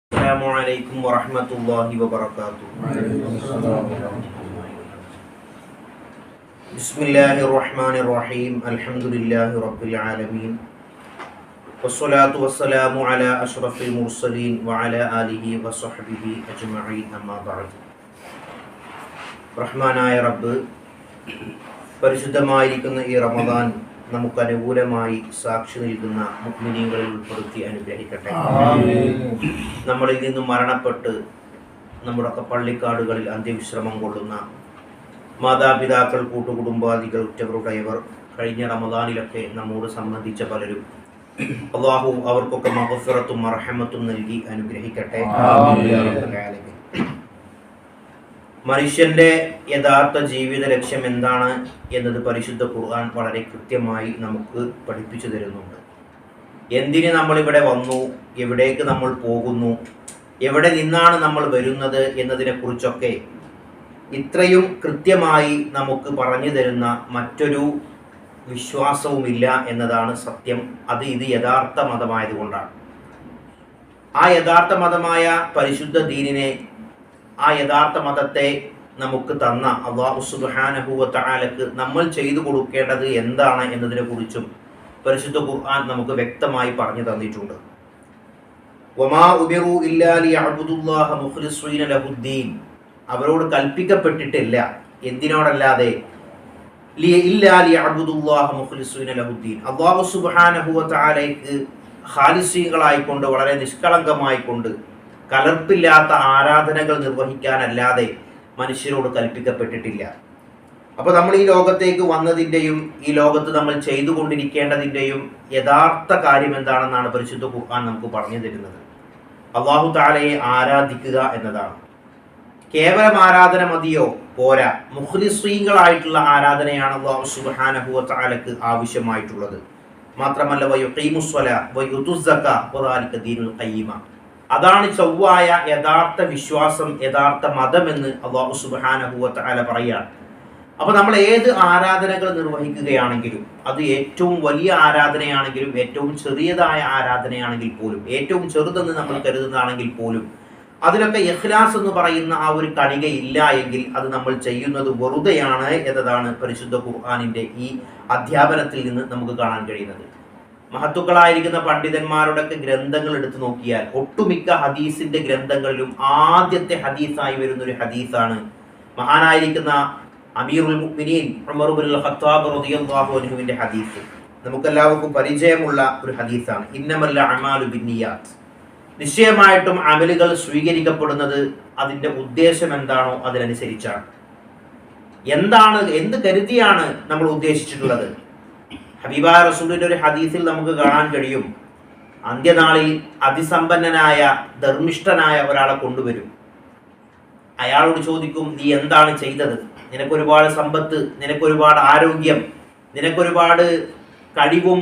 Assalamualaikum warahmatullahi wabarakatuh. Bismillahirrahmanirrahim. Alhamdulillahi rabbil alamin. Wassalatu wassalamu ala ashrafil mursalin wa ala alihi wa sahbihi ajma'in, amma ba'd. റഹ്മാനായ റബ്ബ്, പരിശുദ്ധമായിരിക്കുന്ന ഈ റമദാൻ നമുക്ക് അനുകൂലമായി സാക്ഷി നൽകുന്ന മുഅ്മിനീങ്ങളിൽ ഉൾപ്പെടുത്തി അനുഗ്രഹിക്കട്ടെ. നമ്മളിൽ നിന്നും മരണപ്പെട്ട് നമ്മുടെ പള്ളിക്കാടുകളിൽ അന്ത്യവിശ്രമം കൊള്ളുന്ന മാതാപിതാക്കൾ, കൂട്ടുകുടുംബാദികൾ, ഉറ്റവരുടയവർ, കഴിഞ്ഞ റമദാനിലൊക്കെ നമ്മോട് സംബന്ധിച്ച പലരും, അല്ലാഹു അവർക്കൊക്കെ മഗ്ഫിറത്തും മർഹമത്തും നൽകി അനുഗ്രഹിക്കട്ടെ. മനുഷ്യന്റെ യഥാർത്ഥ ജീവിത ലക്ഷ്യം എന്താണ് എന്നത് പരിശുദ്ധ ഖുർആൻ വളരെ കൃത്യമായി നമുക്ക് പഠിപ്പിച്ചു തരുന്നുണ്ട്. എന്തിന് നമ്മളിവിടെ വന്നു, എവിടേക്ക് നമ്മൾ പോകുന്നു, എവിടെ നിന്നാണ് നമ്മൾ വരുന്നത് എന്നതിനെ കുറിച്ചൊക്കെ ഇത്രയും കൃത്യമായി നമുക്ക് പറഞ്ഞു തരുന്ന മറ്റൊരു വിശ്വാസവുമില്ല എന്നതാണ് സത്യം. ഇത് യഥാർത്ഥ മതമായതുകൊണ്ടാണ്. ആ യഥാർത്ഥ മതമായ പരിശുദ്ധ ദീനിനെ, ആ യഥാർത്ഥ മതത്തെ നമുക്ക് തന്ന അല്ലാഹു സുബ്ഹാനഹു വ തആലക്ക് നമ്മൾ ചെയ്തു കൊടുക്കേണ്ടത് എന്താണ് എന്നതിനെ കുറിച്ചും പരിശുദ്ധ ഖുർആൻ നമുക്ക് വ്യക്തമായി പറഞ്ഞു തന്നിട്ടുണ്ട്. വമാ ഉമിറു ഇല്ലാ ലിയഅബ്ദുല്ലാഹ മുഖ്ലിസീന ലഹുദ്ദീൻ. അവരോട് കൽപ്പിക്കപ്പെട്ടിട്ടില്ല, എന്തിനോടല്ലാതെ, ഇല്ലാ ലിയഅബ്ദുല്ലാഹ മുഖ്ലിസീന ലഹുദ്ദീൻ, അല്ലാഹു സുബ്ഹാനഹു വ തആലയ്ക്ക് ഖാലിസീകളായിക്കൊണ്ട്, വളരെ നിഷ്കളങ്കമായിക്കൊണ്ട്, കലർപ്പില്ലാത്ത ആരാധനകൾ നിർവഹിക്കാനല്ലാതെ മനുഷ്യരോട് കൽപ്പിക്കപ്പെട്ടിട്ടില്ല. അപ്പോൾ നമ്മൾ ഈ ലോകത്തേക്ക് വന്നതിൻ്റെയും ഈ ലോകത്ത് നമ്മൾ ചെയ്തുകൊണ്ടിരിക്കേണ്ടതിൻ്റെയും യഥാർത്ഥ കാര്യം എന്താണെന്നാണ് പരിശുദ്ധ ഖുർആൻ നമുക്ക് പറഞ്ഞു തരുന്നത്. അല്ലാഹു തആലയെ ആരാധിക്കുക എന്നതാണ്. കേവലം ആരാധന മതിയോ? പോരാ. മുഖ്ലിസീങ്ങളായിട്ടുള്ള ആരാധനയാണ് അല്ലാഹു സുബ്ഹാനഹു വ തആലക്ക് ആവശ്യമായിട്ടുള്ളത്. മാത്രമല്ല, വയുഖീമുസ്സലാ വയുതുസ്സക്കാ വദാലിക ദീനുൽ ഖയ്യിമ. അതാണ് ചൊവ്വായ യഥാർത്ഥ വിശ്വാസം, യഥാർത്ഥ മതമെന്ന് അല്ലാഹു സുബ്ഹാനഹു വ തആല പറയാണ്. അപ്പോൾ നമ്മൾ ഏത് ആരാധനകൾ നിർവഹിക്കുകയാണെങ്കിലും, അത് ഏറ്റവും വലിയ ആരാധനയാണെങ്കിലും, ഏറ്റവും ചെറിയതായ ആരാധനയാണെങ്കിൽ പോലും, ഏറ്റവും ചെറുതെന്ന് നമ്മൾ കരുതുന്നതാണെങ്കിൽ പോലും, അതിലൊക്കെ ഇഖ്ലാസ് എന്ന് പറയുന്ന ആ ഒരു കണിക ഇല്ല എങ്കിൽ അത് നമ്മൾ ചെയ്യുന്നത് വെറുതെയാണ് എന്നതാണ് പരിശുദ്ധ ഖുർആനിന്റെ ഈ അധ്യാപനത്തിൽ നിന്ന് നമുക്ക് കാണാൻ കഴിയുന്നത്. മഹത്തുക്കളായിരിക്കുന്ന പണ്ഡിതന്മാരുടെ ഗ്രന്ഥങ്ങൾ എടുത്തു നോക്കിയാൽ ഒട്ടുമിക്ക ഹദീസിന്റെ ഗ്രന്ഥങ്ങളിലും ആദ്യത്തെ ഹദീസായി വരുന്ന ഒരു ഹദീസാണ് മഹാനായിരിക്കുന്ന അമീറുൽ മുഅ്മിനീൻ ഉമർ ഇബ്നുൽ ഖത്താബ് റളിയല്ലാഹു അൻഹുവിന്റെ ഹദീസ്. നമുക്കെല്ലാവർക്കും പരിചയമുള്ള ഒരു ഹദീസാണ്. ഇന്നമൽ അഅമാലു ബിന്നിയാത്ത്. നിശ്ചയമായിട്ടും അമലുകൾ സ്വീകരിക്കപ്പെടുന്നത് അതിന്റെ ഉദ്ദേശം എന്താണോ അതിനനുസരിച്ചാണ്. എന്ത് കരുതിയാണ് നമ്മൾ ഉദ്ദേശിച്ചിട്ടുള്ളത്? ഹബീബായ റസൂലിന്റെ ഒരു ഹദീസിൽ നമുക്ക് കാണാൻ കഴിയും, അന്ത്യനാളിൽ അതിസമ്പന്നനായ ധർമ്മിഷ്ഠനായ ഒരാളെ കൊണ്ടുവരും. അയാളോട് ചോദിക്കും, നീ എന്താണ് ചെയ്തത്? നിനക്കൊരുപാട് സമ്പത്ത്, നിനക്കൊരുപാട് ആരോഗ്യം, നിനക്കൊരുപാട് കഴിവും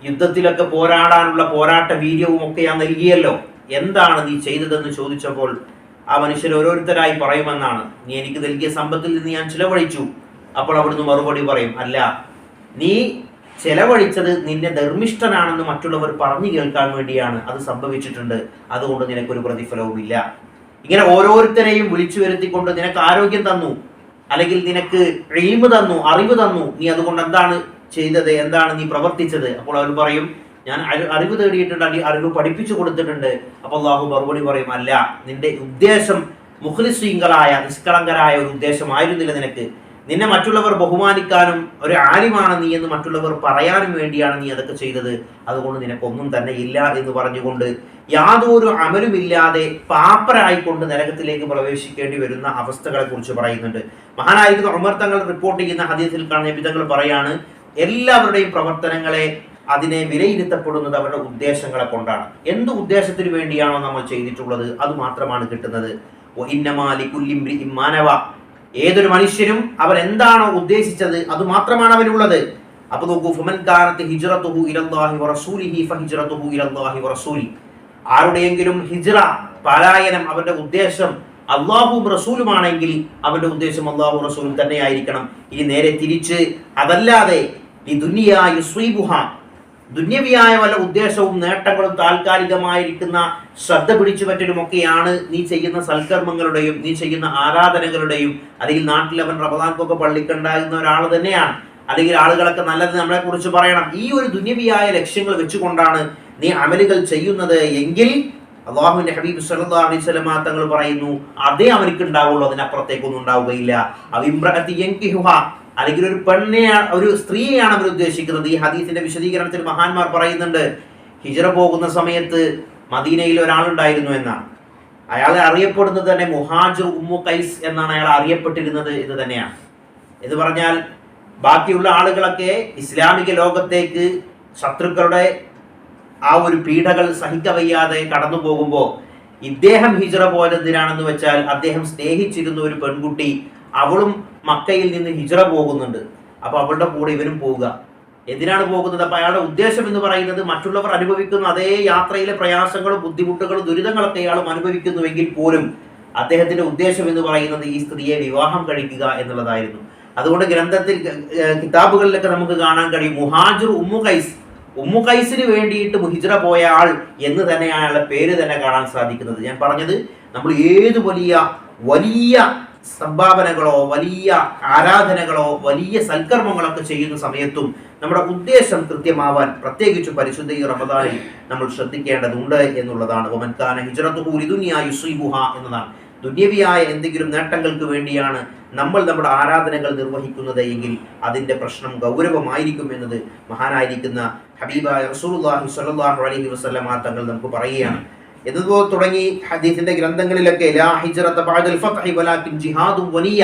യുദ്ധത്തിലൊക്കെ പോരാടാനുള്ള പോരാട്ട വീര്യവും ഒക്കെ ഞാൻ നൽകിയല്ലോ, എന്താണ് നീ ചെയ്തതെന്ന് ചോദിച്ചപ്പോൾ ആ മനുഷ്യർ ഓരോരുത്തരായി പറയുമെന്നാണ്, നീ എനിക്ക് നൽകിയ സമ്പത്തിൽ നിന്ന് ഞാൻ ചിലവഴിച്ചു. അപ്പോൾ അവിടുന്ന് മറുപടി പറയും, അല്ല, നീ ചെലവഴിച്ചത് നിന്നെ ധർമ്മിഷ്ഠനാണെന്ന് മറ്റുള്ളവർ പറഞ്ഞു കേൾക്കാൻ വേണ്ടിയാണ്. അത് സംഭവിച്ചിട്ടുണ്ട്, അതുകൊണ്ട് നിനക്കൊരു പ്രതിഫലവുമില്ല. ഇങ്ങനെ ഓരോരുത്തരെയും വിളിച്ചു വരുത്തിക്കൊണ്ട്, നിനക്ക് ആരോഗ്യം തന്നു, അല്ലെങ്കിൽ നിനക്ക് ഇൽമ് തന്നു, അറിവ് തന്നു, നീ അതുകൊണ്ട് എന്താണ് ചെയ്തത്, എന്താണ് നീ പ്രവർത്തിച്ചത്? അപ്പോൾ അവർ പറയും, ഞാൻ അറിവ് തേടിയിട്ടുണ്ട്, അല്ലെങ്കിൽ അറിവ് പഠിപ്പിച്ചു കൊടുത്തിട്ടുണ്ട്. അപ്പോൾ അല്ലാഹു മറുപടി പറയും, അല്ല, നിന്റെ ഉദ്ദേശം മുഖ്ലിസീങ്ങളായ നിഷ്കളങ്കരായ ഒരു ഉദ്ദേശമായിരുന്നില്ല നിനക്ക്. നിന്നെ മറ്റുള്ളവർ ബഹുമാനിക്കാനും ഒരു ആലിമാണ് നീ എന്ന് മറ്റുള്ളവർ പറയാനും വേണ്ടിയാണ് നീ അതൊക്കെ ചെയ്തത്. അതുകൊണ്ട് നിനക്കൊന്നും തന്നെ ഇല്ല എന്ന് പറഞ്ഞുകൊണ്ട് യാതൊരു അമലുമില്ലാതെ പാപ്പരായിക്കൊണ്ട് നരകത്തിലേക്ക് പ്രവേശിക്കേണ്ടി വരുന്ന അവസ്ഥകളെ കുറിച്ച് പറയുന്നുണ്ട്. മഹാനായിരിക്കുന്ന ഉമർ തങ്ങൾ റിപ്പോർട്ട് ചെയ്യുന്ന ഹദീസിൽ കാണുന്ന വിധങ്ങൾ പറയാണ്, എല്ലാവരുടെയും പ്രവർത്തനങ്ങളെ അതിനെ വിലയിരുത്തപ്പെടുന്നത് അവരുടെ ഉദ്ദേശങ്ങളെ കൊണ്ടാണ്. എന്ത് ഉദ്ദേശത്തിന് വേണ്ടിയാണോ നമ്മൾ ചെയ്തിട്ടുള്ളത് അത് മാത്രമാണ് കിട്ടുന്നത്. ഏതൊരു മനുഷ്യനും അവൻ എന്താണോ ഉദ്ദേശിച്ചത് അത് മാത്രമാണ് അവനുള്ളത്. അപ്പൊ നോക്കൂ, ഫമൻ കാനത് ഹിജ്റതുഹു ഇലല്ലാഹി വറസൂലിഹി ഫഹിജ്റതുഹു ഇലല്ലാഹി വറസൂലി. ആരുടെയെങ്കിലും ഹിജ്റ, പലായനം, അവന്റെ ഉദ്ദേശം അല്ലാഹുവും റസൂലുമാണെങ്കിൽ അവന്റെ ഉദ്ദേശം അല്ലാഹു റസൂലും തന്നെയായിരിക്കണം. ഇനി നേരെ തിരിച്ച് അതല്ലാതെ ഈ ദുനിയ യുസ്വീബുഹ, ദുന്യവിയായ വല്ല ഉദ്ദേശവും നേട്ടങ്ങളും താൽക്കാലികമായിരിക്കുന്ന ശ്രദ്ധ പിടിച്ചു പറ്റലുമൊക്കെയാണ് നീ ചെയ്യുന്ന സൽക്കർമ്മങ്ങളുടെയും നീ ചെയ്യുന്ന ആരാധനകളുടെയും, അല്ലെങ്കിൽ നാട്ടിൽ അവൻ റമദാൻക്കൊക്കെ പള്ളിക്കുണ്ടാകുന്ന ഒരാൾ തന്നെയാണ്, അല്ലെങ്കിൽ ആളുകളൊക്കെ നല്ലത് നമ്മളെ കുറിച്ച് പറയണം, ഈ ഒരു ദുന്യവിയായ ലക്ഷ്യങ്ങൾ വെച്ചുകൊണ്ടാണ് നീ അമലുകൾ ചെയ്യുന്നത് എങ്കിൽ അല്ലാഹുവിന്റെ ഹബീബ് സല്ലല്ലാഹു അലൈഹി വസല്ലം തങ്ങൾ പറയുന്നു അതേ അവർക്ക് ഉണ്ടാവുള്ളൂ, അതിനപ്പുറത്തേക്കൊന്നും ഉണ്ടാവുകയില്ല. അല്ലെങ്കിൽ ഒരു പെണ്ണെയാണ്, ഒരു സ്ത്രീയാണ് അവർ ഉദ്ദേശിക്കുന്നത്. ഈ ഹദീസിന്റെ വിശദീകരണത്തിൽ മഹാന്മാർ പറയുന്നുണ്ട്, ഹിജ്റ പോകുന്ന സമയത്ത് മദീനയിൽ ഒരാളുണ്ടായിരുന്നു എന്നാണ്. അയാളെ അറിയപ്പെടുന്നത് തന്നെ മുഹാജിർ ഉമ്മു ഖൈസ് എന്നാണ് അയാൾ അറിയപ്പെട്ടിരുന്നത് എന്ന് തന്നെയാണ്. എന്ന് പറഞ്ഞാൽ ബാക്കിയുള്ള ആളുകളൊക്കെ ഇസ്ലാമിക ലോകത്തേക്ക് ശത്രുക്കളുടെ ആ ഒരു പീഡകൾ സഹിക്കവയ്യാതെ കടന്നു പോകുമ്പോൾ ഇദ്ദേഹം ഹിജ്റ പോയതെന്തിനാണെന്ന് വെച്ചാൽ അദ്ദേഹം സ്നേഹിച്ചിരുന്ന ഒരു പെൺകുട്ടി, അവളും മക്കയിൽ നിന്ന് ഹിജ്റ പോകുന്നുണ്ട്. അപ്പൊ അവളുടെ കൂടെ ഇവനും പോവുക. എന്തിനാണ് പോകുന്നത്? അപ്പൊ അയാളുടെ ഉദ്ദേശം എന്ന് പറയുന്നത് മറ്റുള്ളവർ അനുഭവിക്കുന്ന അതേ യാത്രയിലെ പ്രയാസങ്ങളും ബുദ്ധിമുട്ടുകളും ദുരിതങ്ങളൊക്കെ അയാളും അനുഭവിക്കുന്നുവെങ്കിൽ പോലും അദ്ദേഹത്തിന്റെ ഉദ്ദേശം എന്ന് പറയുന്നത് ഈ സ്ത്രീയെ വിവാഹം കഴിക്കുക എന്നുള്ളതായിരുന്നു. അതുകൊണ്ട് ഗ്രന്ഥത്തിൽ കിതാബുകളിലൊക്കെ നമുക്ക് കാണാൻ കഴിയും മുഹാജിർ ഉമ്മു ഖൈസിന് വേണ്ടിയിട്ട് ഹിജ്റ പോയ ആൾ എന്ന് തന്നെ അയാളുടെ പേര് തന്നെ കാണാൻ സാധിക്കുന്നത്. ഞാൻ പറഞ്ഞത്, നമ്മൾ ഏത് വലിയ സംഭാവനകളോ വലിയ ആരാധനകളോ വലിയ സൽക്കർമ്മങ്ങളൊക്കെ ചെയ്യുന്ന സമയത്തും നമ്മുടെ ഉദ്ദേശം കൃത്യമാവാൻ പ്രത്യേകിച്ച് പരിശുദ്ധ ഈ റമദാനിൽ നമ്മൾ ശ്രദ്ധിക്കേണ്ടതുണ്ട് എന്നുള്ളതാണ്. വമൻ കാന ഹിജ്റതുഹു ലിദുനിയാ യുസീബുഹാ എന്നതാണ്. ദുന്യവിയായ എന്തെങ്കിലും നേട്ടങ്ങൾക്ക് വേണ്ടിയാണ് നമ്മൾ നമ്മുടെ ആരാധനകൾ നിർവഹിക്കുന്നത് എങ്കിൽ അതിൻ്റെ പ്രശ്നം ഗൗരവമായിരിക്കും എന്നത് മഹാനായിരിക്കുന്ന ഹബീബായ റസൂലുള്ളാഹി സ്വല്ലല്ലാഹു അലൈഹി വസല്ലം തങ്ങൾ നമുക്ക് പറയുകയാണ്. എന്നതുപോലെ തുടങ്ങി ഹദീസിന്റെ ഗ്രന്ഥങ്ങളിലൊക്കെ ലാ ഹിജ്റത ബഅദൽ ഫത്ഹി വലാകിൻ ജിഹാദും വനിയ്യ,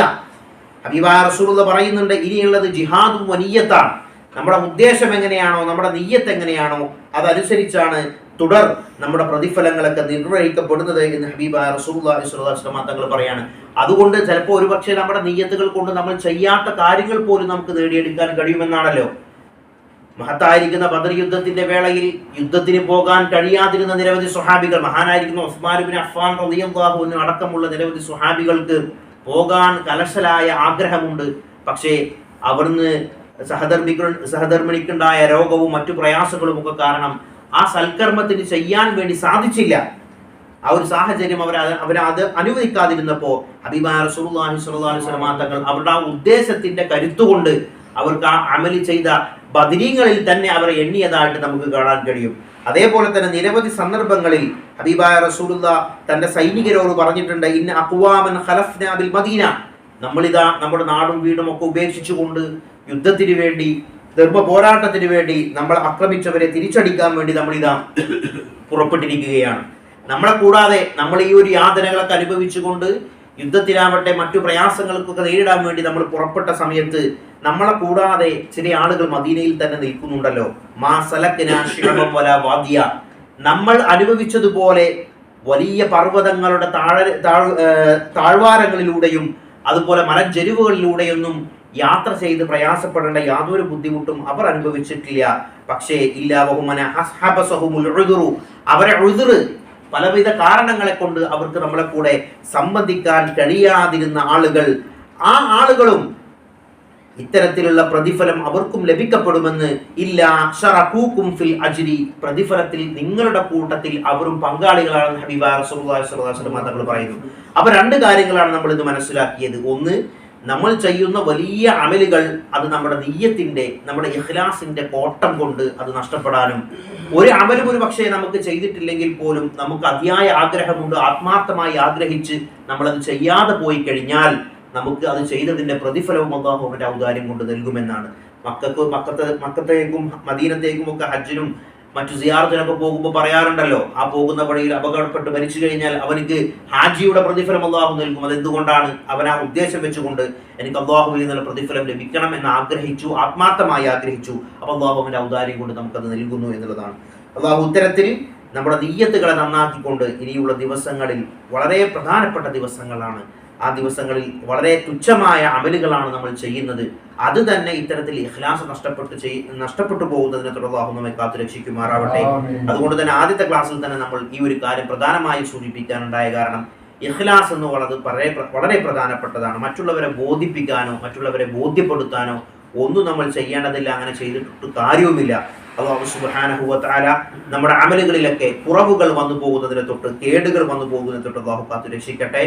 ഹബീബായ റസൂലുള്ളാഹി പറയുന്നുണ്ട് ഇനിയുള്ളത് ജിഹാദും വനിയ്യത്താണ്. നമ്മുടെ ഉദ്ദേശം എങ്ങനെയാണോ, നമ്മുടെ നിയ്യത്ത് എങ്ങനെയാണോ, അതനുസരിച്ചാണ് തുടർ നമ്മുടെ പ്രതിഫലങ്ങളൊക്കെ നിർവഹിക്കപ്പെടുന്നത് എന്ന് ഹബീബായ റസൂലുള്ളാഹി സ്വല്ലല്ലാഹു അലൈഹി വസല്ലം തങ്ങൾ പറയാണ്. അതുകൊണ്ട് ചിലപ്പോൾ ഒരുപക്ഷെ നമ്മുടെ നിയ്യത്തുകൾ കൊണ്ട് നമ്മൾ ചെയ്യാത്ത കാര്യങ്ങൾ പോലും നമുക്ക് നേടിയെടുക്കാൻ കഴിയുമെന്നാണല്ലോ. മഹത്തായിരിക്കുന്ന ബദർ യുദ്ധത്തിന്റെ വേളയിൽ യുദ്ധത്തിന് പോകാൻ കഴിയാതിരുന്ന നിരവധി സ്വഹാബികൾ, മഹാനായിരിക്കുന്ന ഉസ്മാൻ ഇബ്നു അഫ്ഫാൻ റളിയല്ലാഹു അൻഹു അടക്കമുള്ള നിരവധി സ്വഹാബികൾക്ക് പോകാൻ കലശലായ ആഗ്രഹമുണ്ട്. പക്ഷേ അവിടുന്ന് സഹധർമ്മിണിക്കുണ്ടായ രോഗവും മറ്റു പ്രയാസങ്ങളും ഒക്കെ കാരണം ആ സൽക്കർമ്മത്തിന് ചെയ്യാൻ വേണ്ടി സാധിച്ചില്ല. ആ ഒരു സാഹചര്യം അവരത് അനുവദിക്കാതിരുന്നപ്പോൾ ഹബീബായ റസൂലുള്ളാഹി സ്വല്ലല്ലാഹു അലൈഹി വസല്ലം തങ്ങൾ അവരുടെ ആ ഉദ്ദേശത്തിന്റെ കരുത്തുകൊണ്ട് അവർക്ക് ആ അമലി ചെയ്ത ബദരീങ്ങളിൽ തന്നെ അവരെ എണ്ണിയതായിട്ട് നമുക്ക് കാണാൻ കഴിയും. അതേപോലെ തന്നെ നിരവധി സന്ദർഭങ്ങളിൽ ഹബീബായ റസൂലുള്ളാഹി തന്റെ സൈനികരോട് പറഞ്ഞിട്ടുണ്ട്, ഇന്ന അഖ്വാമൻ ഖലഫ്നാ ബിൽ മദീന, നമ്മളിതാ നമ്മുടെ നാടും വീടും ഒക്കെ ഉപേക്ഷിച്ചുകൊണ്ട് യുദ്ധത്തിന് വേണ്ടി, ധർമ്മ പോരാട്ടത്തിന് വേണ്ടി, നമ്മൾ ആക്രമിച്ചവരെ തിരിച്ചടിക്കാൻ വേണ്ടി നമ്മളിതാ പുറപ്പെട്ടിരിക്കുകയാണ്. നമ്മളെ കൂടാതെ നമ്മൾ ഈ ഒരു യാതനകളൊക്കെ അനുഭവിച്ചുകൊണ്ട് യുദ്ധത്തിലാവട്ടെ മറ്റു പ്രയാസങ്ങൾക്കൊക്കെ നേരിടാൻ വേണ്ടി നമ്മൾ പുറപ്പെട്ട സമയത്ത് നമ്മളെ കൂടാതെ ചില ആളുകൾ മദീനയിൽ തന്നെ നിൽക്കുന്നുണ്ടല്ലോ. മാ സലക്നാ ശിഅബൻ വലാ വാദിയ, നമ്മൾ അനുഭവിച്ചതുപോലെ വലിയ പർവ്വതങ്ങളുടെ താഴ്വാരങ്ങളിലൂടെയും അതുപോലെ മലഞ്ചെരുവുകളിലൂടെയൊന്നും യാത്ര ചെയ്ത് പ്രയാസപ്പെടേണ്ട യാതൊരു ബുദ്ധിമുട്ടും അവർ അനുഭവിച്ചിട്ടില്ല. പക്ഷേ അവരെ ഉദ്റ്, പലവിധ കാരണങ്ങളെ കൊണ്ട് അവർക്ക് നമ്മളെ കൂടെ സംബന്ധിക്കാൻ കഴിയാതിരുന്ന ആളുകൾ, ആ ആളുകളും ഇത്തരത്തിലുള്ള പ്രതിഫലം അവർക്കും ലഭിക്കപ്പെടുമെന്ന് ഇല്ലാ ശറകൂകും ഫിൽ അജ്രി, പ്രതിഫലത്തിൽ നിങ്ങളുടെ കൂട്ടത്തിൽ അവരും പങ്കാളികളാണെന്ന് ഹബീബായ റസൂലുള്ളാഹി സ്വല്ലല്ലാഹു അലൈഹി വസല്ലം തങ്ങൾ പറയുന്നു. അപ്പോൾ രണ്ട് കാര്യങ്ങളാണ് നമ്മൾ ഇത് മനസ്സിലാക്കിയത്. ഒന്ന്, നമ്മൾ ചെയ്യുന്ന വലിയ അമലുകൾ അത് നമ്മുടെ നിയ്യത്തിന്റെ, നമ്മുടെ ഇഖ്ലാസിന്റെ കോട്ടം കൊണ്ട് അത് നഷ്ടപ്പെടാനും, ഒരു അമലും ഒരു പക്ഷേ നമുക്ക് ചെയ്തിട്ടില്ലെങ്കിൽ പോലും നമുക്ക് അതിയായ ആഗ്രഹമുണ്ട്, ആത്മാർത്ഥമായി ആഗ്രഹിച്ച് നമ്മളത് ചെയ്യാതെ പോയി കഴിഞ്ഞാൽ നമുക്ക് അത് ചെയ്തതിന്റെ പ്രതിഫലവും അല്ലാഹുവിന്റെ ഔദാര്യം കൊണ്ട് നൽകുമെന്നാണ്. മക്കത്തേക്കും മദീനത്തേക്കും ഒക്കെ ഹജ്ജിനും മറ്റു സിയാറത്തിനൊക്കെ പോകുമ്പോൾ പറയാറുണ്ടല്ലോ, ആ പോകുന്ന വഴിയിൽ അപകടപ്പെട്ട് മരിച്ചു കഴിഞ്ഞാൽ അവനിക്ക് ഹാജിയുടെ പ്രതിഫലം അല്ലാഹു നൽകും. അതെന്തുകൊണ്ടാണ്? അവൻ ആ ഉദ്ദേശം വെച്ചുകൊണ്ട് എനിക്ക് അല്ലാഹുവിൽ നിന്നുള്ള പ്രതിഫലം ലഭിക്കണം എന്ന് ആഗ്രഹിച്ചു, ആത്മാർത്ഥമായി ആഗ്രഹിച്ചു. അപ്പോൾ അല്ലാഹുവിന്റെ ഔദാര്യം കൊണ്ട് നമുക്കത് നൽകുന്നു എന്നുള്ളതാണ്. അല്ലാഹു ഇത്തരത്തിൽ നമ്മുടെ നിയ്യത്തുകളെ നന്നാക്കിക്കൊണ്ട് ഇനിയുള്ള ദിവസങ്ങളിൽ, വളരെ പ്രധാനപ്പെട്ട ദിവസങ്ങളാണ്, ആ ദിവസങ്ങളിൽ വളരെ തുച്ഛമായ അമലുകളാണ് നമ്മൾ ചെയ്യുന്നത്. അത് തന്നെ ഇത്തരത്തിൽ ഇഖ്ലാസ് നഷ്ടപ്പെട്ടു പോകുന്നതിനെ തുടർന്ന് അല്ലാഹു നമ്മെ കാത്തു രക്ഷിക്കുമാറാവട്ടെ. അതുകൊണ്ട് തന്നെ ആദ്യത്തെ ക്ലാസ്സിൽ തന്നെ നമ്മൾ ഈ ഒരു കാര്യം പ്രധാനമായി സൂചിപ്പിക്കാനുണ്ടായ കാരണം, ഇഖ്ലാസ് എന്നുള്ളത് വളരെ പ്രധാനപ്പെട്ടതാണ്. മറ്റുള്ളവരെ ബോധിപ്പിക്കാനോ മറ്റുള്ളവരെ ബോധ്യപ്പെടുത്താനോ ഒന്നും നമ്മൾ ചെയ്യേണ്ടതില്ല, അങ്ങനെ ചെയ്തിട്ട് കാര്യവുമില്ല. അല്ലാഹു സുബ്ഹാനഹു വ തആല നമ്മുടെ അമലുകളിലൊക്കെ കുറവുകൾ വന്നു പോകുന്നതിനെ തൊട്ട്, കേടുകൾ വന്നു പോകുന്നതിനെ തൊട്ട് അല്ലാഹു കാത്തു രക്ഷിക്കട്ടെ.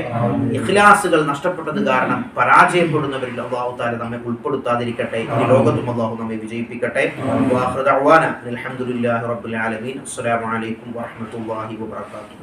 ഇഖ്ലാസുകൾ നഷ്ടപ്പെട്ടത് കാരണം പരാജയപ്പെടുന്നവരിൽ അല്ലാഹു തആല നമ്മെ ഉൾപ്പെടുത്താതിരിക്കട്ടെ. ഈ ലോകത്തും അല്ലാഹു നമ്മെ വിജയിപ്പിക്കട്ടെ. വആഖിറു ദഅ്വാനാ അൽഹംദുലില്ലാഹി റബ്ബിൽ ആലമീൻ. അസ്സലാമു അലൈക്കും വറഹ്മത്തുള്ളാഹി വബറകാതുഹു.